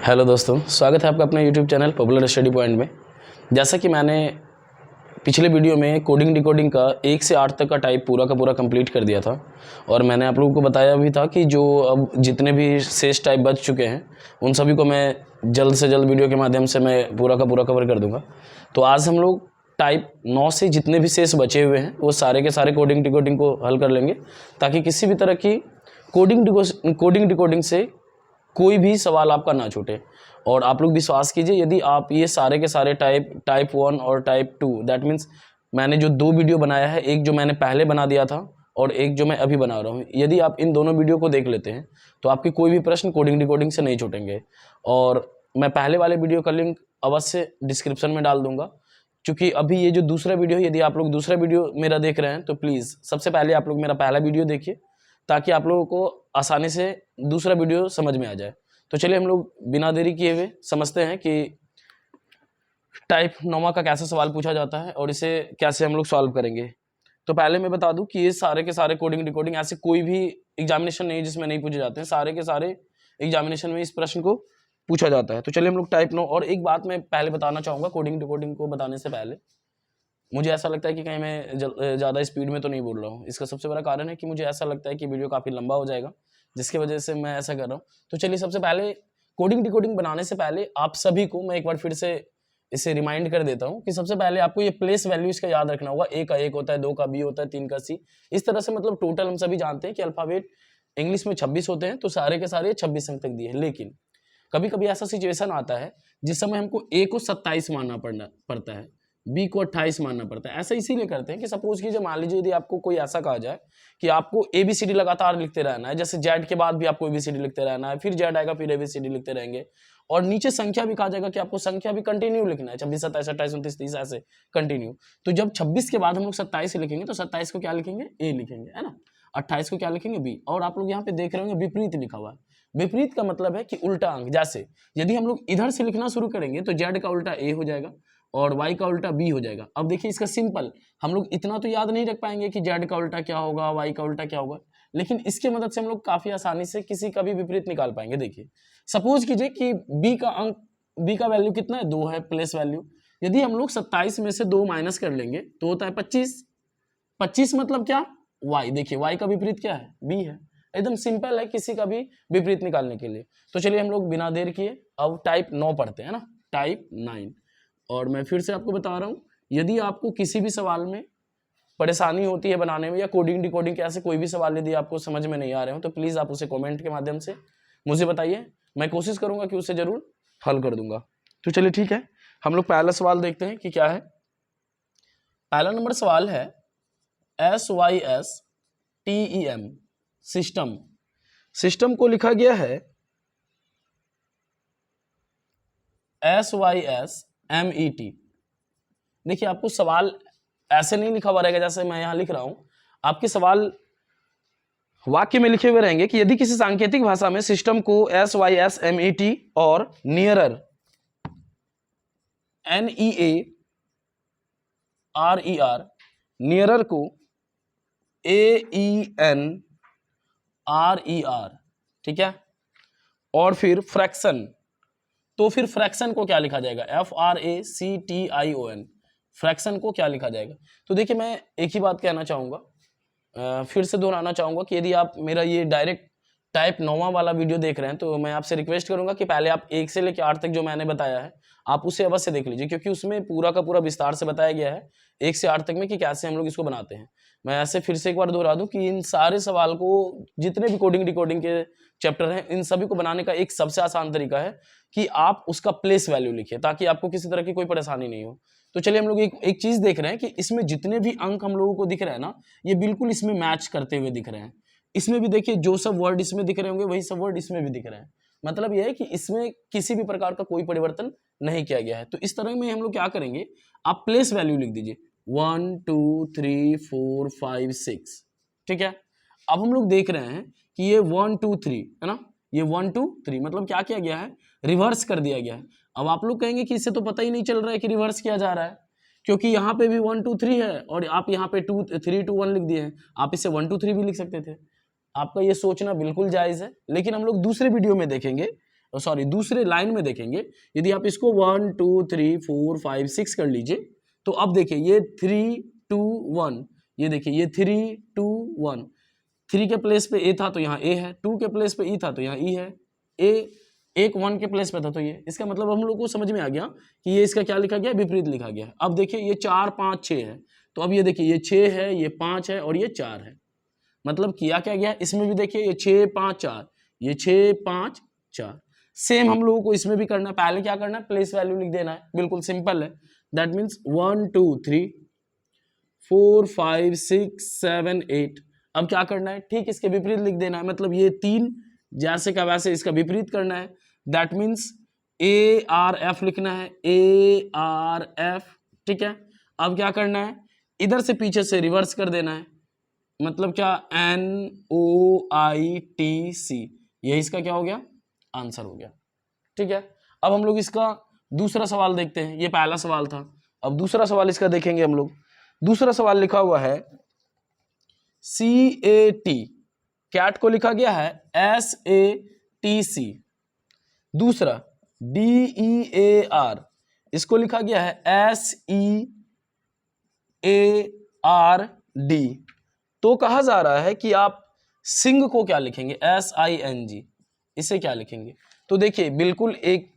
Hello दोस्तों, स्वागत है आपका अपने YouTube channel popular study point में। जैसा कि मैंने पिछले वीडियो में कोडिंग डिकोडिंग का 1 से 8 तक का टाइप पूरा का पूरा कंप्लीट कर दिया था और मैंने आप लोगों को बताया भी था कि जो अब जितने भी शेष टाइप बच चुके हैं उन सभी को मैं जल्द से जल्द वीडियो के माध्यम से मैं पूरा का पूरा कवर कर दूँगा। तो आज हम लोग टाइप 9 से जितने भी शेष बचे हुए हैं वो सारे के सारे कोडिंग डिकोडिंग को हल कर लेंगे, ताकि किसी भी तरह की कोडिंग डिकोडिंग से कोई भी सवाल आपका ना छूटे। और आप लोग विश्वास कीजिए, यदि आप ये सारे के सारे टाइप 1 और टाइप 2, दैट मीन्स मैंने जो 2 वीडियो बनाया है, एक जो मैंने पहले बना दिया था और एक जो मैं अभी बना रहा हूँ, यदि आप इन दोनों वीडियो को देख लेते हैं तो आपके कोई भी प्रश्न कोडिंग डिकोडिंग से नहीं छूटेंगे। और मैं पहले वाले वीडियो का लिंक अवश्य डिस्क्रिप्शन में डाल दूंगा, क्योंकि अभी ये जो दूसरा वीडियो है, यदि आप लोग दूसरा वीडियो मेरा देख रहे हैं तो प्लीज़ सबसे पहले आप लोग मेरा पहला वीडियो देखिए, ताकि आप लोगों को आसानी से दूसरा वीडियो समझ में आ जाए। तो चलिए हम लोग बिना देरी किए हुए समझते हैं कि टाइप 9 का कैसे सवाल पूछा जाता है और इसे कैसे हम लोग सॉल्व करेंगे। तो पहले मैं बता दूं कि ये सारे के सारे कोडिंग डिकोडिंग ऐसे कोई भी एग्जामिनेशन नहीं जिसमें नहीं पूछे जाते हैं, सारे के सारे एग्जामिनेशन में इस प्रश्न को पूछा जाता है। तो चलिए हम लोग टाइप 9। और एक बात मैं पहले बताना चाहूँगा, कोडिंग डिकोडिंग को बताने से पहले मुझे ऐसा लगता है कि कहीं मैं ज़्यादा स्पीड में तो नहीं बोल रहा हूँ। इसका सबसे बड़ा कारण है कि मुझे ऐसा लगता है कि वीडियो काफ़ी लंबा हो जाएगा, जिसकी वजह से मैं ऐसा कर रहा हूँ। तो चलिए सबसे पहले कोडिंग डिकोडिंग बनाने से पहले आप सभी को मैं एक बार फिर से इसे रिमाइंड कर देता हूँ कि सबसे पहले आपको ये प्लेस वैल्यूज का याद रखना होगा। A का 1 होता है, 2 का B होता है, 3 का C, इस तरह से मतलब टोटल हम सभी जानते हैं कि अल्फ़ाबेट इंग्लिश में 26 होते हैं, तो सारे के सारे 26 अंक तक दिए हैं। लेकिन कभी कभी ऐसा सिचुएशन आता है जिस समय हमको A को 27 मानना पड़ता है, B को 28 मानना पड़ता है। ऐसा इसीलिए करते हैं कि सपोज कीजिए, मान लीजिए यदि आपको कोई ऐसा कहा जाए कि आपको ABCD लगातार लिखते रहना है, जैसे Z के बाद भी आपको ABCD लिखते रहना है, फिर Z आएगा, फिर ABCD लिखते रहेंगे, और नीचे संख्या भी कहा जाएगा कि आपको संख्या भी कंटिन्यू लिखना है, 26 27 28 29 30 ऐसे कंटिन्यू। तो जब 26 के बाद हम लोग 27 लिखेंगे तो 27 को क्या लिखेंगे? A लिखेंगे, है ना। 28 को क्या लिखेंगे? B। और आप लोग यहाँ पे देख रहे होंगे विपरीत लिखा हुआ है। विपरीत का मतलब है कि उल्टा अंक। जैसे यदि हम लोग इधर से लिखना शुरू करेंगे तो Z का उल्टा A हो जाएगा और Y का उल्टा B हो जाएगा। अब देखिए इसका सिंपल, हम लोग इतना तो याद नहीं रख पाएंगे कि Z का उल्टा क्या होगा, Y का उल्टा क्या होगा, लेकिन इसके मदद से हम लोग काफी आसानी से किसी का भी विपरीत निकाल पाएंगे। देखिए सपोज कीजिए कि B का वैल्यू कितना है? 2 है, प्लेस वैल्यू। यदि हम लोग 27 में से 2 माइनस कर लेंगे तो होता है 25। 25 मतलब क्या? Y। देखिए Y का विपरीत क्या है? B है। एकदम सिंपल है किसी का भी विपरीत निकालने के लिए। तो चलिए हम लोग बिना देर किए अब टाइप 9 पढ़ते हैं ना, टाइप 9। और मैं फिर से आपको बता रहा हूँ, यदि आपको किसी भी सवाल में परेशानी होती है बनाने में, या कोडिंग डिकोडिंग के ऐसे कोई भी सवाल यदि आपको समझ में नहीं आ रहे हो, तो प्लीज़ आप उसे कमेंट के माध्यम से मुझे बताइए। मैं कोशिश करूंगा कि उसे जरूर हल कर दूंगा। तो चलिए ठीक है, हम लोग पहला सवाल देखते हैं कि क्या है। पहला नंबर सवाल है SYSTEM, सिस्टम। सिस्टम को लिखा गया है SYSMET। देखिए आपको सवाल ऐसे नहीं लिखा हुआ रहेगा जैसे मैं यहां लिख रहा हूं, आपके सवाल वाक्य में लिखे हुए रहेंगे कि यदि किसी सांकेतिक भाषा में सिस्टम को SYSMET और नियरर NEARER, नियरर को AENRER, ठीक है, और फिर फ्रैक्शन, तो फिर फ्रैक्शन को क्या लिखा जाएगा? FRACTION। फ्रैक्शन को क्या लिखा जाएगा? तो देखिए मैं एक ही बात कहना चाहूँगा, फिर से दोहराना चाहूँगा कि यदि आप मेरा ये डायरेक्ट टाइप 9 वाला वीडियो देख रहे हैं तो मैं आपसे रिक्वेस्ट करूँगा कि पहले आप 1 से लेकर 8 तक जो मैंने बताया है आप उसे अवश्य देख लीजिए, क्योंकि उसमें पूरा का पूरा विस्तार से बताया गया है 1 से 8 तक में कि कैसे हम लोग इसको बनाते हैं। मैं ऐसे फिर से एक बार दोहरा दूं कि इन सारे सवाल को, जितने भी कोडिंग डिकोडिंग के चैप्टर हैं, इन सभी को बनाने का एक सबसे आसान तरीका है कि आप उसका प्लेस वैल्यू लिखिए, ताकि आपको किसी तरह की कोई परेशानी नहीं हो। तो चलिए हम लोग एक चीज देख रहे हैं कि इसमें जितने भी अंक हम लोगों को दिख रहे हैं ना, ये बिल्कुल इसमें मैच करते हुए दिख रहे हैं। इसमें भी देखिए जो सब वर्ड इसमें दिख रहे होंगे वही सब वर्ड इसमें भी दिख रहे हैं। मतलब यह है कि इसमें किसी भी प्रकार का कोई परिवर्तन नहीं किया गया है। तो इस तरह में हम लोग क्या करेंगे, आप प्लेस वैल्यू लिख दीजिए 1 2 3 4 5 6, ठीक है। अब हम लोग देख रहे हैं कि ये 1 2 3 है ना, ये 1 2 3 मतलब क्या किया गया है? रिवर्स कर दिया गया है। अब आप लोग कहेंगे कि इससे तो पता ही नहीं चल रहा है कि रिवर्स किया जा रहा है, क्योंकि यहाँ पे भी 1 2 3 है और आप यहाँ पे 2 3 2 1 लिख दिए हैं। आप इसे 1 2 3 भी लिख सकते थे। आपका ये सोचना बिल्कुल जायज़ है, लेकिन हम लोग दूसरे वीडियो में देखेंगे सॉरी दूसरे लाइन में देखेंगे, यदि आप इसको 1 2 3 4 5 6 कर लीजिए तो अब देखिए ये 3 2 1, ये देखिए ये 3 2 1, 3 के प्लेस पे ए था तो यहाँ ए है, 2 के प्लेस पे ई था तो यहाँ ई है, ए एक 1 के प्लेस पे था तो ये, इसका मतलब हम लोग को समझ में आ गया कि ये इसका क्या लिखा गया, विपरीत लिखा गया। अब देखिए ये 4 5 6 है, तो अब ये देखिए ये 6 है, ये 5 है और ये 4 है, मतलब किया क्या गया, इसमें भी देखिए ये 6 5 4, ये 6 5 4, सेम हम लोगों को इसमें भी करना है। पहले क्या करना है, प्लेस वैल्यू लिख देना है, बिल्कुल सिंपल है। दैट मीन्स 1 2 3 4 5 6 7 8, अब क्या करना है, ठीक इसके विपरीत लिख देना है, मतलब ये 3 जैसे का वैसे इसका विपरीत करना है। That means A R F लिखना है, ए आर एफ, ठीक है। अब क्या करना है, इधर से पीछे से रिवर्स कर देना है, मतलब क्या, N O I T C, ये इसका क्या हो गया, आंसर हो गया, ठीक है। अब हम लोग इसका दूसरा सवाल देखते हैं, ये पहला सवाल था, अब दूसरा सवाल इसका देखेंगे हम लोग। दूसरा सवाल लिखा हुआ है सी ए टी, कैट को लिखा गया है एस ए टी सी। दूसरा डी ई ए आर, इसको लिखा गया है S E A R D. तो कहा जा रहा है कि आप सिंग को क्या लिखेंगे, एस आई एन जी, इसे क्या लिखेंगे। तो देखिए बिल्कुल एक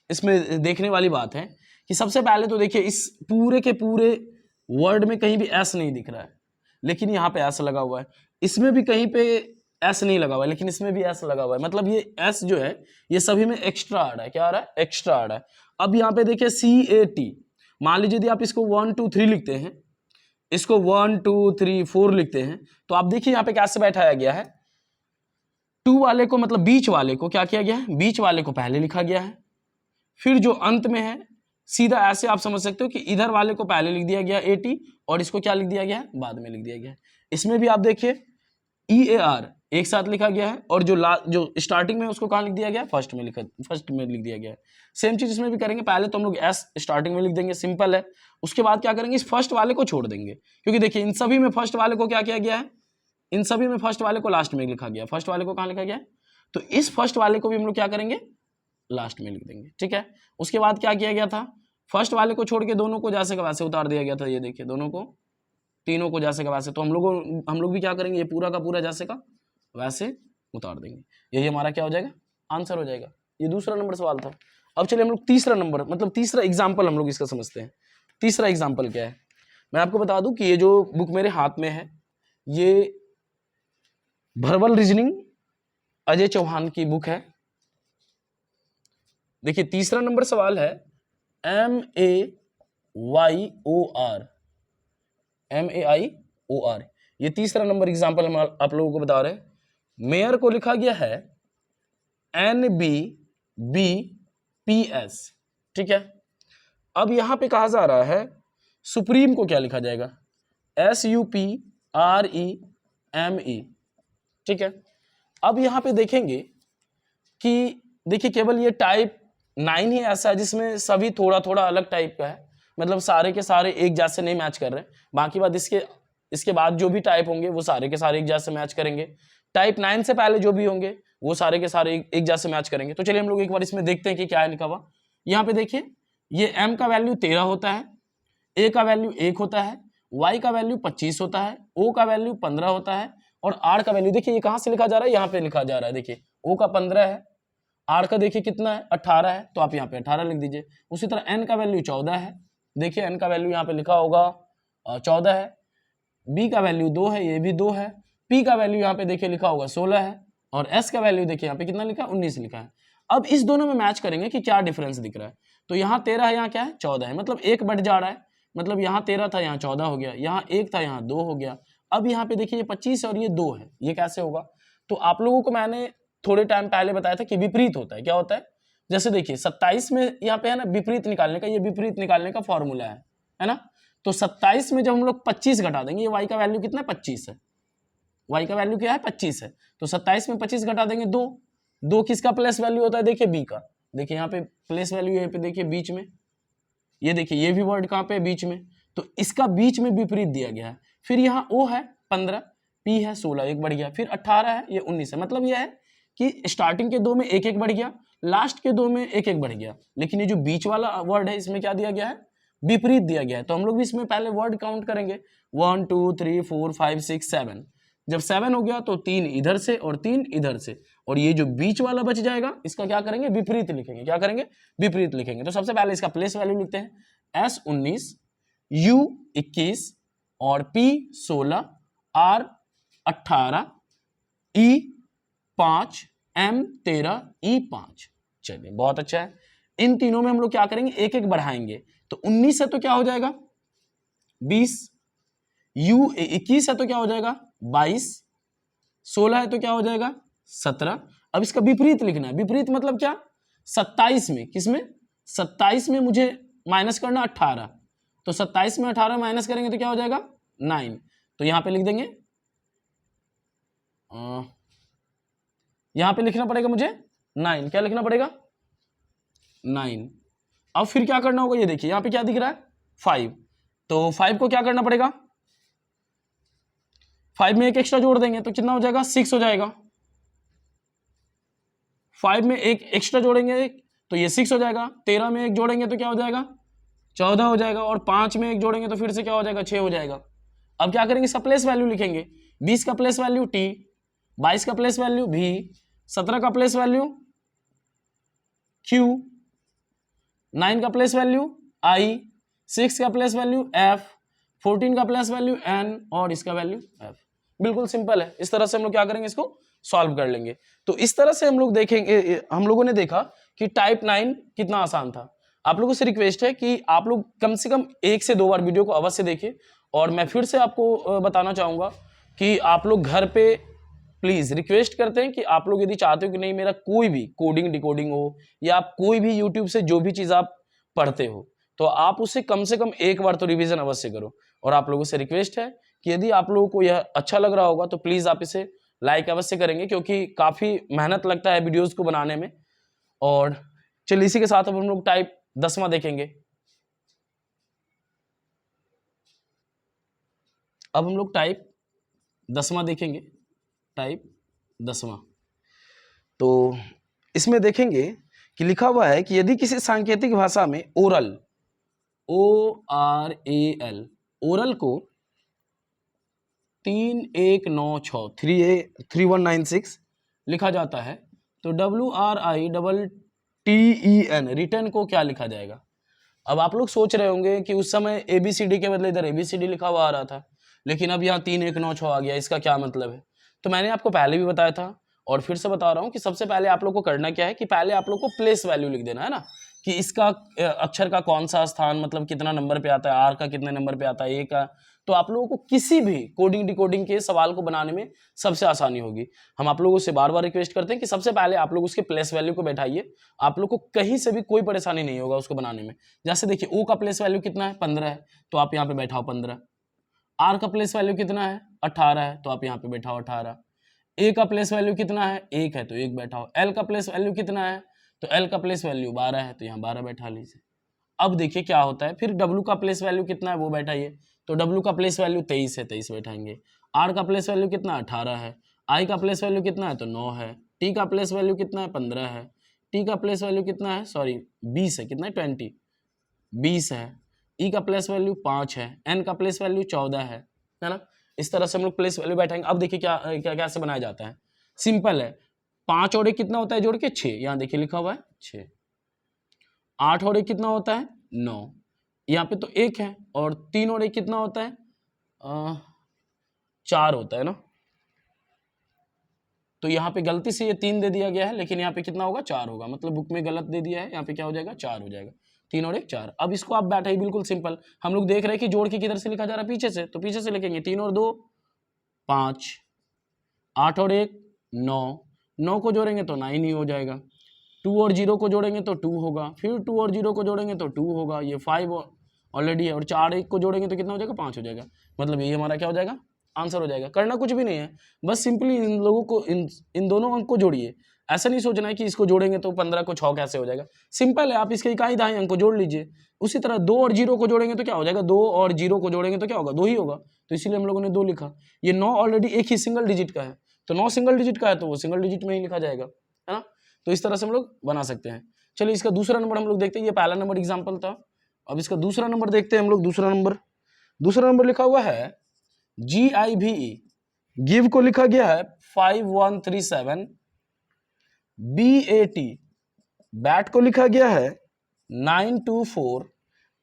इसमें देखने वाली बात है कि सबसे पहले तो देखिए इस पूरे के पूरे वर्ड में कहीं भी एस नहीं दिख रहा है, लेकिन यहाँ पे एस लगा हुआ है, इसमें भी कहीं पे एस नहीं लगा हुआ है, लेकिन इसमें भी एस लगा हुआ है, मतलब ये एस जो है ये सभी में एक्स्ट्रा आ रहा है, क्या आ रहा है, एक्स्ट्रा आ रहा है। अब यहाँ पे देखिए सी ए टी, मान लीजिए यदि आप इसको 1 2 3 लिखते हैं, इसको 1 2 3 4 लिखते हैं, तो आप देखिए यहाँ पे कैसे बैठाया गया है, 2 वाले को मतलब बीच वाले को क्या किया गया है, बीच वाले को पहले लिखा गया है, फिर जो अंत में है सीधा ऐसे आप समझ सकते हो कि इधर वाले को पहले लिख दिया गया 80 और इसको क्या लिख दिया गया है, बाद में लिख दिया गया है। इसमें भी आप देखिए ई ए आर एक साथ लिखा गया है और जो स्टार्टिंग में उसको कहाँ लिख दिया गया है, फर्स्ट में लिख दिया गया है। सेम चीज इसमें भी करेंगे, पहले तो हम लोग एस स्टार्टिंग में लिख देंगे, सिंपल है। उसके बाद क्या करेंगे, इस फर्स्ट वाले को छोड़ देंगे, क्योंकि देखिए इन सभी में फर्स्ट वाले को क्या किया गया है, इन सभी में फर्स्ट वाले को लास्ट में लिखा गया, फर्स्ट वाले को कहाँ लिखा गया है, तो इस फर्स्ट वाले को भी हम लोग क्या करेंगे, लास्ट में लिख देंगे, ठीक है। उसके बाद क्या किया गया था, फर्स्ट वाले को छोड़ के दोनों को जैसे का वैसे उतार दिया गया था, ये देखिए दोनों को, तीनों को जैसे का वैसे, तो हम लोग भी क्या करेंगे, ये पूरा का पूरा जैसे का वैसे उतार देंगे, यही हमारा क्या हो जाएगा, आंसर हो जाएगा। ये दूसरा नंबर सवाल था। अब चलिए हम लोग तीसरा नंबर मतलब तीसरा एग्जाम्पल हम लोग इसका समझते हैं। तीसरा एग्जाम्पल क्या है, मैं आपको बता दूं कि ये जो बुक मेरे हाथ में है ये वर्बल रीजनिंग अजय चौहान की बुक है। देखिए तीसरा नंबर सवाल है MAYOR, MAIOR, ये तीसरा नंबर एग्जाम्पल हम आप लोगों को बता रहे हैं। मेयर को लिखा गया है NBBPS, ठीक है। अब यहां पे कहा जा रहा है सुप्रीम को क्या लिखा जाएगा, SUPREME, ठीक है। अब यहां पे देखेंगे कि देखिए केवल ये टाइप 9 ही ऐसा है जिसमें सभी थोड़ा थोड़ा अलग टाइप का है, मतलब सारे के सारे एक जैसे नहीं मैच कर रहे। बाकी बात इसके बाद जो भी टाइप होंगे वो सारे के सारे एक जैसे मैच करेंगे। टाइप 9 से पहले जो भी होंगे वो सारे के सारे एक जैसे मैच करेंगे। तो चलिए हम लोग एक बार इसमें देखते हैं कि क्या है लिखा हुआ। यहाँ पे देखिए ये M का वैल्यू 13 होता है, A का वैल्यू 1 होता है, Y का वैल्यू 25 होता है, O का वैल्यू 15 होता है और R का वैल्यू देखिए ये कहाँ से लिखा जा रहा है, यहाँ पे लिखा जा रहा है। देखिए O का 15 है, R का देखिए कितना है 18 है, तो आप यहाँ पे 18 लिख दीजिए। उसी तरह N का वैल्यू 14 है, देखिए N का वैल्यू यहाँ पे लिखा होगा 14 है। B का वैल्यू 2 है, ये भी 2 है। P का वैल्यू यहाँ पे देखिए लिखा होगा 16 है और S का वैल्यू देखिए यहाँ पे कितना लिखा है 19 लिखा है। अब इस दोनों में मैच करेंगे कि क्या डिफरेंस दिख रहा है। तो यहाँ 13 है, यहाँ क्या है 14 है, मतलब एक बढ़ जा रहा है, मतलब यहाँ 13 था यहाँ 14 हो गया, यहाँ 1 था यहाँ 2 हो गया। अब यहाँ पे देखिए ये 25 और ये 2 है, ये कैसे होगा। तो आप लोगों को मैंने थोड़े टाइम पहले बताया था कि विपरीत होता है। क्या होता है, जैसे देखिए 27 में यहाँ पे है ना विपरीत निकालने का, ये विपरीत निकालने का फॉर्मूला है ना। तो 27 में जब हम लोग 25 घटा देंगे, ये y का वैल्यू कितना है 25 है, y का वैल्यू क्या है 25 है, तो 27 में 25 घटा देंगे 2 किसका प्लेस वैल्यू होता है, देखिए b का, देखिए यहाँ पे प्लेस वैल्यू यहाँ पे देखिए बीच में, ये देखिए ये भी वर्ड कहाँ पे बीच में, तो इसका बीच में विपरीत दिया गया है। फिर यहाँ o है 15, p है 16, एक बढ़ गया, फिर 18 है, ये 19 है, मतलब यह है कि स्टार्टिंग के 2 में एक एक बढ़ गया, लास्ट के 2 में एक एक बढ़ गया, लेकिन ये जो बीच वाला वर्ड है इसमें क्या दिया गया है, विपरीत दिया गया है। तो हम लोग भी इसमें पहले वर्ड काउंट करेंगे 1 2 3 4 5 6 7। जब 7 हो गया तो 3 इधर से और 3 इधर से, और ये जो बीच वाला बच जाएगा इसका क्या करेंगे, विपरीत लिखेंगे। क्या करेंगे, विपरीत लिखेंगे। तो सबसे पहले इसका प्लेस वैल्यू लिखते हैं, S 19, U 21 और P 16, R 18, E 5, M 13, E 5। चलिए बहुत अच्छा है। इन तीनों में हम लोग क्या करेंगे, एक एक बढ़ाएंगे। तो 19 है तो क्या हो जाएगा 20, U 21 है तो क्या हो जाएगा 22, 16 है तो क्या हो जाएगा 17। अब इसका विपरीत लिखना है। विपरीत मतलब क्या, 27 में, किसमें 27 में मुझे माइनस करना 18, तो 27 में 18 माइनस करेंगे तो क्या हो जाएगा 9। तो यहां पे लिख देंगे, यहां पे लिखना पड़ेगा मुझे 9। क्या लिखना पड़ेगा 9। अब फिर क्या करना होगा, ये देखिए यहां पे क्या दिख रहा है 5, तो 5 को क्या करना पड़ेगा, 5 में एक एक्स्ट्रा जोड़ देंगे तो कितना हो जाएगा 6 हो जाएगा। 5 में एक एक्स्ट्रा जोड़ेंगे तो ये 6 हो जाएगा। 13 में एक जोड़ेंगे तो क्या हो जाएगा 14 हो जाएगा, और 5 में एक जोड़ेंगे तो फिर से क्या हो जाएगा 6 हो जाएगा। अब क्या करेंगे, इसका प्लेस वैल्यू लिखेंगे। 20 का प्लेस वैल्यू T, 22 का प्लेस वैल्यू V, 17 का प्लेस वैल्यू Q, 9 का प्लेस वैल्यू I, 6 का प्लेस वैल्यू F, 14 का प्लेस वैल्यू N और इसका वैल्यू F। बिल्कुल सिंपल है। इस तरह से हम लोग क्या करेंगे, इसको सॉल्व कर लेंगे। तो इस तरह से हम लोग देखेंगे, हम लोगों ने देखा कि टाइप 9 कितना आसान था। आप लोगों से रिक्वेस्ट है कि आप लोग कम से कम 1 से 2 बार वीडियो को अवश्य देखें। और मैं फिर से आपको बताना चाहूँगा कि आप लोग घर पे प्लीज़ रिक्वेस्ट करते हैं कि आप लोग यदि चाहते हो कि नहीं मेरा कोई भी कोडिंग डिकोडिंग हो या आप कोई भी यूट्यूब से जो भी चीज़ आप पढ़ते हो, तो आप उसे कम से कम 1 बार तो रिवीजन अवश्य करो। और आप लोगों से रिक्वेस्ट है कि यदि आप लोगों को यह अच्छा लग रहा होगा तो प्लीज़ आप इसे लाइक अवश्य करेंगे, क्योंकि काफ़ी मेहनत लगता है वीडियोज़ को बनाने में। और चलिए इसी के साथ अब हम लोग टाइप 10वां देखेंगे। अब हम लोग टाइप 10वां देखेंगे। टाइप 10वां, तो इसमें देखेंगे कि लिखा हुआ है कि यदि किसी सांकेतिक भाषा में ओरल, ORAL, ओरल को 3196 3196 लिखा जाता है, तो WRITTEN रिटर्न को क्या लिखा जाएगा। अब आप लोग सोच रहे होंगे कि उस समय ABCD के बदले इधर ABCD लिखा हुआ आ रहा था, लेकिन अब यहाँ 3196 आ गया, इसका क्या मतलब है। तो मैंने आपको पहले भी बताया था और फिर से बता रहा हूँ कि सबसे पहले आप लोग को करना क्या है कि पहले आप लोग को प्लेस वैल्यू लिख देना है ना, कि इसका अक्षर का कौन सा स्थान मतलब कितना नंबर पे आता है, आर का कितने नंबर पे आता है, ए का। तो आप लोगों को किसी भी कोडिंग डिकोडिंग के सवाल को बनाने में सबसे आसानी होगी। हम आप लोगों से बार बार रिक्वेस्ट करते हैं कि सबसे पहले आप लोग उसके प्लेस वैल्यू को बैठाइए, आप लोग को कहीं से भी कोई परेशानी नहीं होगा उसको बनाने में। जैसे देखिए ओ का प्लेस वैल्यू कितना है 15 है, तो आप यहाँ पे बैठाओ 15। आर का प्लेस वैल्यू कितना है 18 है, तो आप यहाँ पे बैठाओ 18। ए का प्लेस वैल्यू कितना है 1 है, तो 1 बैठाओ। एल का प्लेस वैल्यू कितना है, तो एल का प्लेस वैल्यू 12 है, तो यहाँ 12 बैठा लीजिए। अब देखिए क्या होता है, फिर डब्ल्यू का प्लेस वैल्यू कितना है वो बैठाइए, तो डब्ल्यू का प्लेस वैल्यू 23 है, 23 बैठाएंगे। आर का प्लेस वैल्यू कितना 18 है, आई का प्लेस वैल्यू कितना है तो 9 है, टी का प्लेस वैल्यू कितना है 15 है, टी का प्लेस वैल्यू कितना है 20 है, कितना है 20 है। ई का प्लेस वैल्यू 5 है, एन का प्लेस वैल्यू 14 है ना। इस तरह से हम लोग प्लेस वैल्यू बैठाएंगे। अब देखिए क्या क्या कैसे बनाया जाता है, सिंपल है। 5 और 1 कितना होता है जोड़ के 6, यहाँ देखिए लिखा हुआ है 6। 8 और 1 कितना होता है 9, यहाँ पे तो 1 है, और 3 और 1 कितना होता है 4 होता है ना। तो यहाँ पे गलती से ये 3 दे दिया गया है, लेकिन यहाँ पे कितना होगा 4 होगा, मतलब बुक में गलत दे दिया है, यहाँ पे क्या हो जाएगा 4 हो जाएगा। 3 और 1 4। अब इसको आप बैठाइए, बिल्कुल सिंपल। हम लोग देख रहे हैं कि जोड़ के किधर से लिखा जा रहा है पीछे से, तो पीछे से लिखेंगे 3 और 2 5, 8 और 1 9, 9 को जोड़ेंगे तो 9 ही हो जाएगा। 2 और 0 को जोड़ेंगे तो 2 होगा, फिर 2 और 0 को जोड़ेंगे तो 2 होगा, ये 5 ऑलरेडी है, और 4 1 को जोड़ेंगे तो कितना हो जाएगा 5 हो जाएगा। मतलब ये हमारा क्या हो जाएगा आंसर हो जाएगा। करना कुछ भी नहीं है, बस सिंपली इन लोगों को इन दोनों अंक को जोड़िए। ऐसा नहीं सोचना है कि इसको जोड़ेंगे तो 15 को 6 कैसे हो जाएगा, सिंपल है, आप इसके इकाई दाएं अंक को जोड़ लीजिए। उसी तरह 2 और 0 को जोड़ेंगे तो क्या हो जाएगा, 2 और 0 को जोड़ेंगे तो क्या होगा 2 ही होगा, तो इसीलिए हम लोगों ने 2 लिखा। ये 9 ऑलरेडी एक ही सिंगल डिजिट का है, तो 9 सिंगल डिजिट का है तो वो सिंगल डिजिट में ही लिखा जाएगा, है ना। तो इस तरह से हम लोग बना सकते हैं। चलिए इसका दूसरा नंबर हम लोग देखते हैं, ये पहला नंबर एग्जाम्पल था। अब इसका दूसरा नंबर देखते हैं हम लोग। दूसरा नंबर लिखा हुआ है GIVE, गिव को लिखा गया है 5137, BAT, बैट को लिखा गया है 924,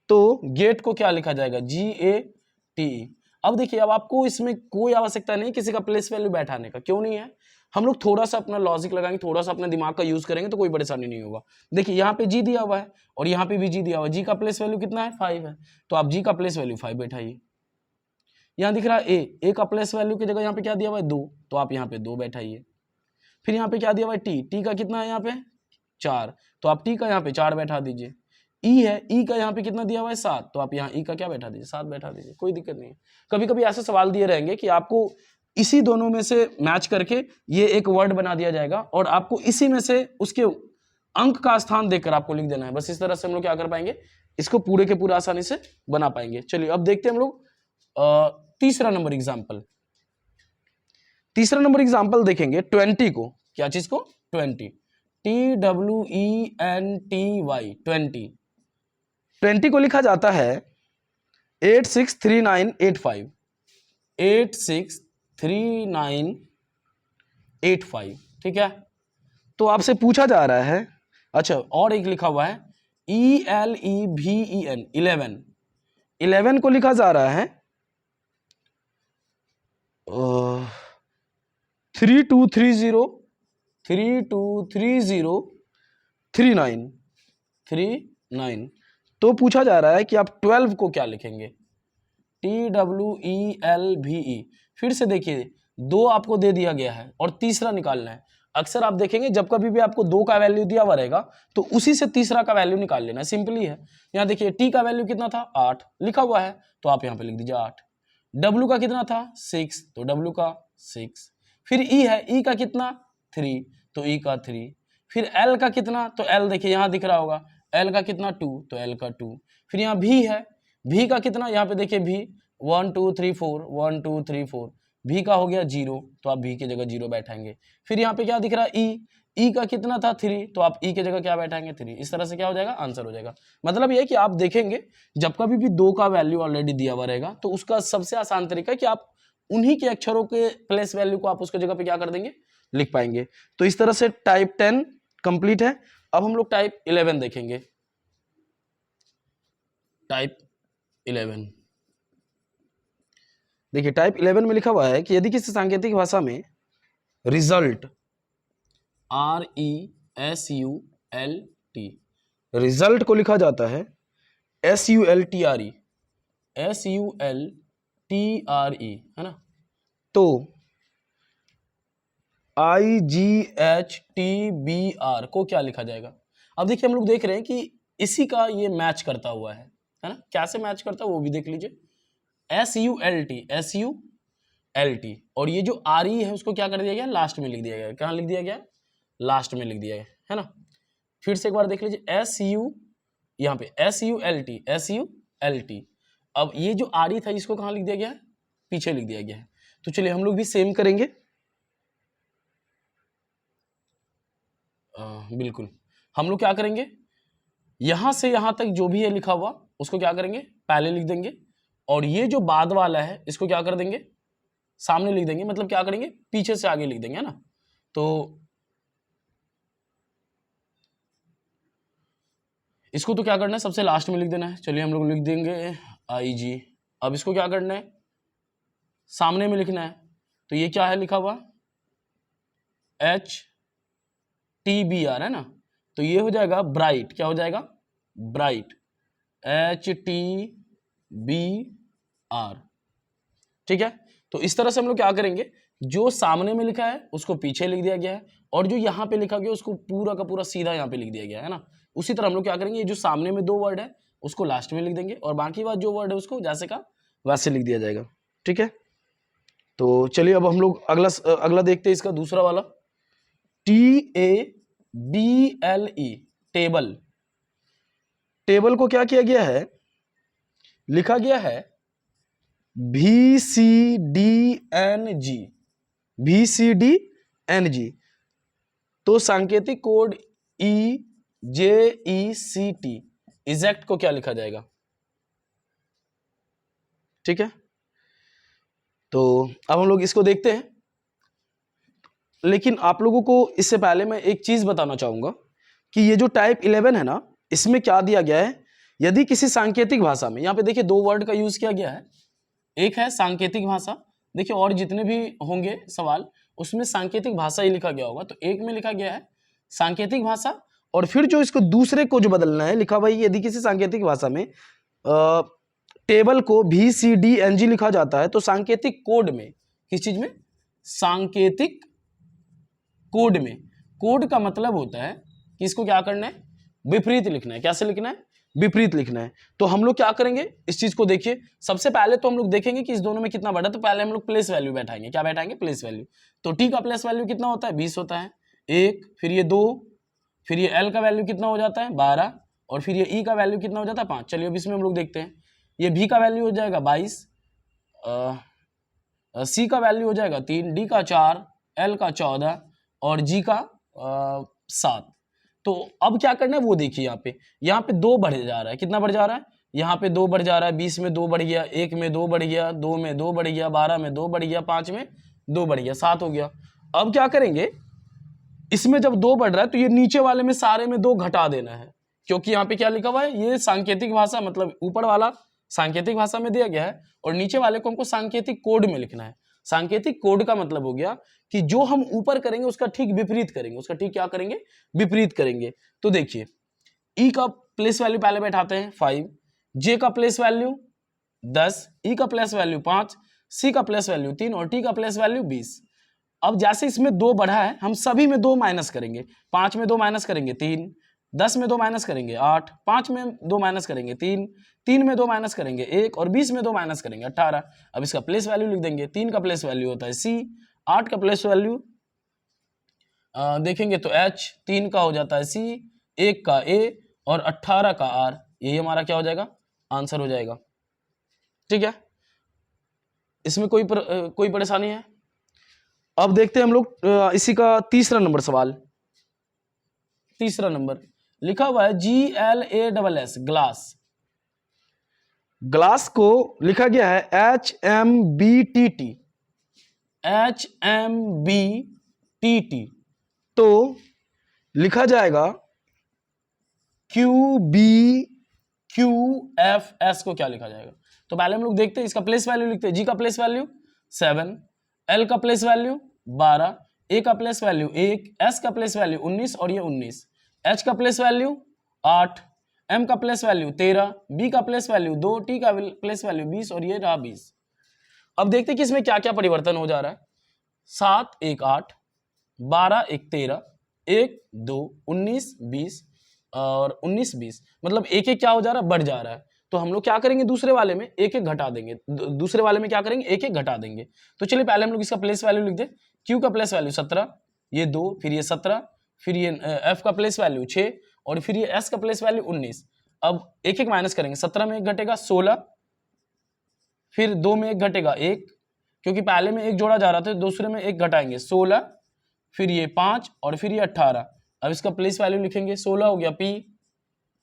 तो गेट को क्या लिखा जाएगा GATE। अब देखिए, अब आपको इसमें कोई आवश्यकता नहीं किसी का प्लेस वैल्यू बैठाने का, क्यों नहीं है, हम लोग थोड़ा सा अपना लॉजिक लगाएंगे, थोड़ा सा अपने दिमाग का यूज करेंगे तो कोई परेशानी नहीं होगा। देखिए यहाँ पे G दिया हुआ है और यहाँ पे भी G दिया हुआ है, G का प्लेस वैल्यू कितना है 5 है, तो आप G का प्लेस वैल्यू 5 बैठाइए। यहाँ दिख रहा है A का प्लेस वैल्यू की जगह यहाँ पे क्या दिया हुआ है 2, तो आप यहाँ पे 2 बैठाइए। फिर यहाँ पे क्या दिया हुआ है T का कितना है यहाँ पे 4, तो आप T का यहाँ पे 4 बैठा दीजिए। E है, E का यहाँ पे कितना दिया हुआ है 7, तो आप यहाँ E का क्या बैठा दीजिए 7 बैठा दीजिए, कोई दिक्कत नहीं है। कभी कभी ऐसे सवाल दिए रहेंगे कि आपको इसी दोनों में से मैच करके ये एक वर्ड बना दिया जाएगा और आपको इसी में से उसके अंक का स्थान देखकर आपको लिख देना है। बस इस तरह से हम लोग क्या कर पाएंगे, इसको पूरे के पूरे आसानी से बना पाएंगे। चलिए अब देखते हैं हम लोग तीसरा नंबर एग्जाम्पल देखेंगे 20 को। क्या चीज को 20, TWENTY, 20 को लिखा जाता है 863985, 863985, ठीक है। तो आपसे पूछा जा रहा है, अच्छा और एक लिखा हुआ है ELEVEN, 11 को लिखा जा रहा है 323039, तो पूछा जा रहा है कि आप 12 को क्या लिखेंगे, TWELVE। फिर से देखिए 2 आपको दे दिया गया है और तीसरा निकालना है। अक्सर आप देखेंगे जब कभी भी आपको 2 का वैल्यू दिया हुआ रहेगा तो उसी से तीसरा का वैल्यू निकाल लेना है, सिंपली है। यहाँ देखिए T का वैल्यू कितना था 8 लिखा हुआ है, तो आप यहाँ पे लिख दीजिए 8। W का कितना था 6, तो W का 6। फिर E है, E का कितना 3, तो E का 3। फिर L का कितना, तो L देखिए यहाँ दिख रहा होगा, L का कितना 2, तो L का 2। फिर यहाँ V है, V का कितना, यहाँ पे देखिए V 1 2 3 4, 1 2 3 4, V का हो गया 0, तो आप V की जगह 0 बैठाएंगे। फिर यहाँ पे क्या दिख रहा है E का कितना था 3, तो आप E की जगह क्या बैठाएंगे 3। इस तरह से क्या हो जाएगा, आंसर हो जाएगा। मतलब ये है कि आप देखेंगे जब कभी भी 2 का वैल्यू ऑलरेडी दिया हुआ रहेगा तो उसका सबसे आसान तरीका है कि आप उन्हीं के अक्षरों के प्लेस वैल्यू को आप उसकी जगह पे क्या कर देंगे, लिख पाएंगे। तो इस तरह से टाइप 10 कंप्लीट है। अब हम लोग टाइप 11 देखेंगे। टाइप 11 देखिए, टाइप 11 में लिखा हुआ है कि यदि किसी सांकेतिक भाषा में रिजल्ट RESULT, रिजल्ट को लिखा जाता है SULTRE, है ना, तो IGHTBR को क्या लिखा जाएगा। अब देखिए हम लोग देख रहे हैं कि इसी का ये मैच करता हुआ है ना, कैसे मैच करता है वो भी देख लीजिए। SULT, और ये जो RE है उसको क्या कर दिया गया, लास्ट में लिख दिया गया। कहाँ लिख दिया गया, लास्ट में लिख दिया गया, है ना। फिर से एक बार देख लीजिए, यहाँ पे SULT। अब ये जो RE था इसको कहाँ लिख दिया गया है, पीछे लिख दिया गया है। तो चलिए हम लोग भी सेम करेंगे। बिल्कुल, हम लोग क्या करेंगे, यहां से यहां तक जो भी है लिखा हुआ उसको क्या करेंगे, पहले लिख देंगे, और ये जो बाद वाला है इसको क्या कर देंगे, सामने लिख देंगे। मतलब क्या करेंगे, पीछे से आगे लिख देंगे, है ना। तो इसको तो क्या करना है, सबसे लास्ट में लिख देना है। चलिए हम लोग लिख देंगे IG। अब इसको क्या करना है, सामने में लिखना है। तो ये क्या है लिखा हुआ, HTBR, है ना। तो ये हो जाएगा ब्राइट, क्या हो जाएगा, ब्राइट, HTBR, ठीक है। तो इस तरह से हम लोग क्या करेंगे, जो सामने में लिखा है उसको पीछे लिख दिया गया है, और जो यहाँ पे लिखा गया उसको पूरा का पूरा सीधा यहाँ पे लिख दिया गया है ना। उसी तरह हम लोग क्या करेंगे, ये जो सामने में 2 वर्ड है उसको लास्ट में लिख देंगे, और बाकी बात जो वर्ड है उसको जैसे का वैसे लिख दिया जाएगा, ठीक है। तो चलिए अब हम लोग अगला देखते हैं, इसका दूसरा वाला TABLE, टेबल को क्या किया गया है, लिखा गया है VCDNG, VCDNG। तो सांकेतिक कोड EJECT इजेक्ट को क्या लिखा जाएगा? ठीक है, तो अब हम लोग इसको देखते हैं। लेकिन आप लोगों को इससे पहले मैं एक चीज बताना चाहूंगा कि ये जो टाइप 11 है ना, इसमें क्या दिया गया है, यदि किसी सांकेतिक भाषा में, यहाँ पे देखिए दो वर्ड का यूज किया गया है, एक है सांकेतिक भाषा, देखिए और जितने भी होंगे सवाल उसमें सांकेतिक भाषा ही लिखा गया होगा, तो एक में लिखा गया है सांकेतिक भाषा, और फिर जो इसको दूसरे को जो बदलना है, लिखा भाई यदि किसी सांकेतिक भाषा में टेबल को VCDNG लिखा जाता है तो सांकेतिक कोड में, किस चीज में? सांकेतिक कोड में। कोड का मतलब होता है कि इसको क्या करना है? विपरीत लिखना है। कैसे लिखना है? विपरीत लिखना है। तो हम लोग क्या करेंगे, इस चीज को देखिए। सबसे पहले तो हम लोग देखेंगे कि इस दोनों में कितना बढ़ा, तो पहले हम लोग प्लेस वैल्यू बैठाएंगे। क्या बैठाएंगे? Place value. तो टी का प्लेस वैल्यू कितना होता है? 20 होता है, 1, फिर ये 2, फिर ये एल का वैल्यू कितना हो जाता है? 12, और फिर ये ई का वैल्यू कितना हो जाता है? 5। चलिए अब इसमें हम लोग देखते हैं। ये भी का वैल्यू हो जाएगा 22, सी का वैल्यू हो जाएगा 3, डी का 4, एल का 14 और जी का 7। तो अब क्या करना है वो देखिए, यहाँ पे 2 बढ़ जा रहा है। कितना बढ़ जा रहा है? यहाँ पे 2 बढ़ जा रहा है, 20 में 2 बढ़ गया, 1 में 2 बढ़ गया, 2 में 2 बढ़ गया, 12 में 2 बढ़ गया, 5 में 2 बढ़ गया, 7 हो गया। अब क्या करेंगे, इसमें जब 2 बढ़ रहा है तो ये नीचे वाले में सारे में 2 घटा देना है, क्योंकि यहाँ पे क्या लिखा हुआ है, ये सांकेतिक भाषा, मतलब ऊपर वाला सांकेतिक भाषा में दिया गया है और नीचे वाले को हमको सांकेतिक कोड में लिखना है। सांकेतिक कोड का मतलब हो गया कि जो हम ऊपर करेंगे उसका ठीक विपरीत करेंगे, उसका ठीक क्या करेंगे? विपरीत करेंगे। तो देखिए, ई का प्लेस वैल्यू पहले बैठाते हैं 5, जे का प्लेस वैल्यू 10, ई का प्लेस वैल्यू 5, सी का प्लेस वैल्यू 3 और टी का प्लेस वैल्यू 20। अब जैसे इसमें 2 बढ़ा है, हम सभी में 2 माइनस करेंगे। 5 में 2 माइनस करेंगे 3, 10 में 2 माइनस करेंगे 8, 5 में 2 माइनस करेंगे 3, 3 में 2 माइनस करेंगे 1 और 20 में 2 माइनस करेंगे 18। अब इसका प्लेस वैल्यू लिख देंगे। 3 का प्लेस वैल्यू होता है सी, 8 का प्लेस वैल्यू देखेंगे तो एच, 3 का हो जाता है सी, 1 का ए और 18 का आर। यही हमारा क्या हो जाएगा? आंसर हो जाएगा। ठीक है, इसमें कोई परेशानी है? अब देखते हैं हम लोग इसी का तीसरा नंबर सवाल। तीसरा नंबर लिखा हुआ है GLASS, ग्लास। ग्लास को लिखा गया है HMBTT, HMBTT। तो लिखा जाएगा QBQFS को क्या लिखा जाएगा? तो पहले हम लोग देखते हैं, इसका प्लेस वैल्यू लिखते हैं। जी का प्लेस वैल्यू 7, एल का प्लेस वैल्यू 12, ए का प्लेस वैल्यू 1, एस का प्लेस वैल्यू 19 और ये 19, एच का प्लेस वैल्यू 8, एम का प्लेस वैल्यू 13, बी का प्लेस वैल्यू 2, टी का प्लेस वैल्यू 20 और ये रहा 20। अब देखते हैं कि इसमें क्या क्या परिवर्तन हो जा रहा है। 7 1 8, 12 1 13, 1 2 19 20 और 19 20, मतलब एक एक क्या हो जा रहा है? बढ़ जा रहा है। तो हम लोग क्या करेंगे, दूसरे वाले में एक एक घटा देंगे। दूसरे वाले में क्या करेंगे? एक एक घटा देंगे। तो चलिए पहले हम लोग इसका प्लेस वैल्यू लिख दें। क्यू का प्लेस वैल्यू 17, ये 2, फिर ये 17, फिर ये एफ का प्लेस वैल्यू 6 और फिर ये एस का प्लेस वैल्यू 19। अब एक एक माइनस करेंगे। 17 में 1 घटेगा 16, फिर 2 में 1 घटेगा 1, क्योंकि पहले में 1 जोड़ा जा रहा था, दूसरे में 1 घटाएंगे 16, फिर ये 5 और फिर ये 18। अब इसका प्लेस वैल्यू लिखेंगे। 16 हो गया पी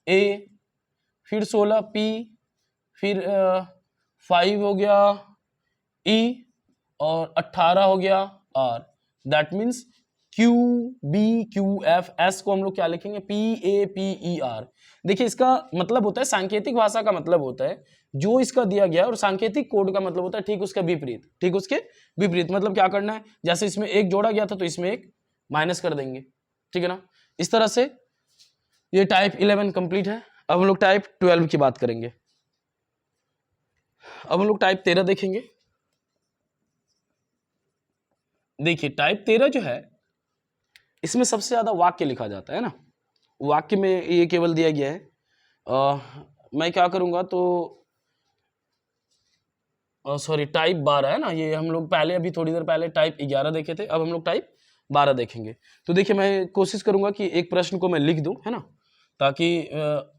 ए, फिर 16 पी, फिर 5 हो गया ई और 18 हो गया R. That means Q B Q F S को हम लोग क्या लिखेंगे? P A P E R. देखिए इसका मतलब होता है, सांकेतिक भाषा का मतलब होता है जो इसका दिया गया है, और सांकेतिक कोड का मतलब होता है ठीक उसका विपरीत। ठीक उसके विपरीत मतलब क्या करना है, जैसे इसमें 1 जोड़ा गया था तो इसमें 1 माइनस कर देंगे। ठीक है ना? इस तरह से ये टाइप 11 कंप्लीट है। अब हम लोग टाइप 12 की बात करेंगे। अब हम लोग टाइप 13 देखेंगे। देखिए टाइप 13 जो है, इसमें सबसे ज्यादा वाक्य लिखा जाता है ना। वाक्य में ये केवल दिया गया है। मैं क्या करूंगा तो सॉरी, टाइप 12 है ना, ये हम लोग पहले अभी थोड़ी देर पहले टाइप 11 देखे थे, अब हम लोग टाइप 12 देखेंगे। तो देखिए मैं कोशिश करूंगा कि एक प्रश्न को मैं लिख दूं, है ना, ताकि